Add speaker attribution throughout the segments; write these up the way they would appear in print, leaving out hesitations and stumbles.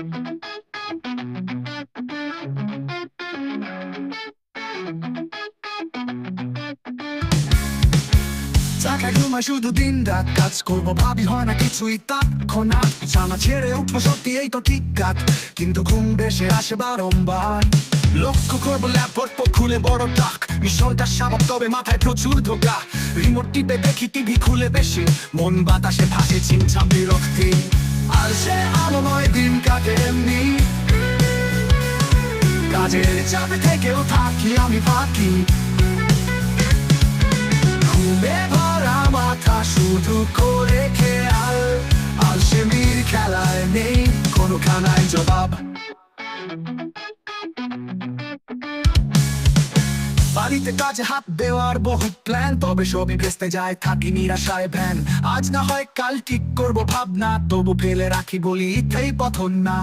Speaker 1: টাকা ঘুমায় শুধু দিন রাত কাজ করবো ভাবি হয় না কিছুই তৎক্ষণাৎ জানা ছেড়ে উঠবো সত্যি এই তো ঠিক কাজ কিন্তু ঘুম ভেসে আসে বারংবার লক্ষ্য করবো ল্যাপটপ খুলে বড় টাক মিশনটা স্বাভাবিক তবে মাথায় প্রচুর ধোকা রিমোট টিপে দেখি টিভি খুলে বেশি মন বাতাসে ভাসে চিনচাম বিরক্তি আর সে আলোময় দিন কাটে এমনি কাজের চাপে থেকেও থাকি আমি ফাঁকি ঘুমে ভরা মাথা শুধু করে খেয়াল আলসেমির খেলায় নেই কোনো খানায় জবাব বাড়িতে কাজে হাত দেওয়ার বহু প্ল্যান তবে সবই ভেস্তে যায় থাকি নিরাশায় ভ্যান আজ না হয় কাল ঠিক করবো ভাবনা তবু ফেলে রাখি বলি ইচ্ছেই পথন না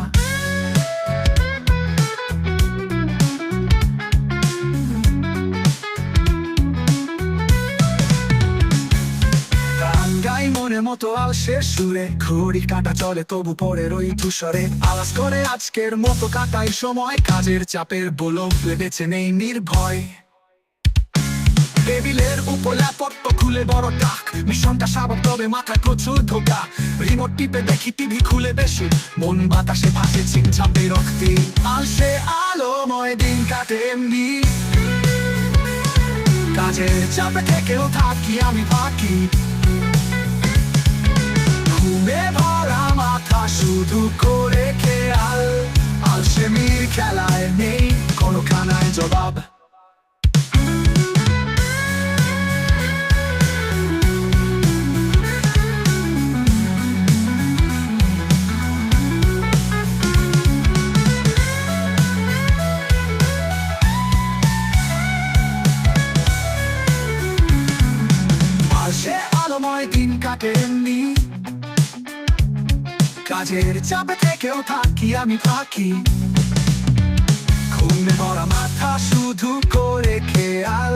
Speaker 1: মনের মতো আলসের সুরে ঘড়ি কাটা চলে তবু পরে রই ধূসরে আলাস করে আজকের মতো কাটাই সময় কাজের চাপের বলক বেঁচে নেই নির্ভয় টেবিলের উপর ল্যাপটপ খুলে বড় টাক মিশনটা স্বাভাবিক তবে মাথায় প্রচুর ধোকা রিমোট টিপে দেখি টিভি খুলে বেশি মন বাতাসে ভাসে চিনচাম বিরক্তি আলসে আলোময় দিন কাটে এমনি কাজের চাপে থেকেও থাকি আমি ফাঁকি ঘুমে ভরা মাথা শুধু করে খেয়াল আলসেমির খেলায় নেই কোনো খানায় জবাব আলসে আলোময় দিন কাটে এমনি কাজের চাপে থেকেও থাকি আমি ফাঁকি ঘুমে ভরা মাথা শুধু করে খেয়াল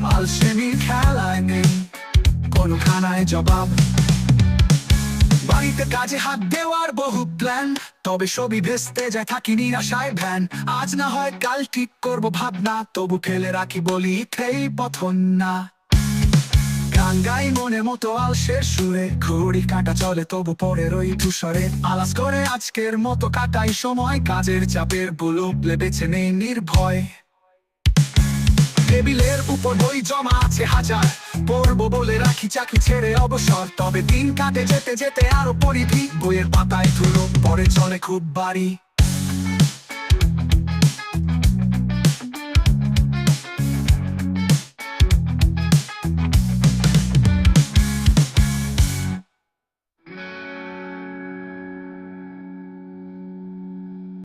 Speaker 1: আলসেমির খেলায় নেই কোনো খানায় জবাব বাড়িতে কাজে হাত দেওয়ার বহু প্ল্যান তবে সবই ভেস্তে যায় থাকি নিরাশায় ভ্যান আজ না হয় কাল ঠিক করবো ভাবনা তবু ফেলে রাখি বলি ইচ্ছেই পথন না গান গাই মনের মতো আলসের সুরে ঘড়ি কাটা চলে তবু পরে রই ধূসরে আলাস করে আজকের মতো কাটাই সময় কাজের চাপের বুলুপ বেঁচে নেই নির্ভয় টেবিলের উপর বই জমা আছে হাজার পড়বো বলে রাখি চাকরি ছেড়ে অবসর তবে দিন কাটে যেতে যেতে আরো পরিধি বইয়ের পাতায় ধুলো পরে চলে খুব বাড়ি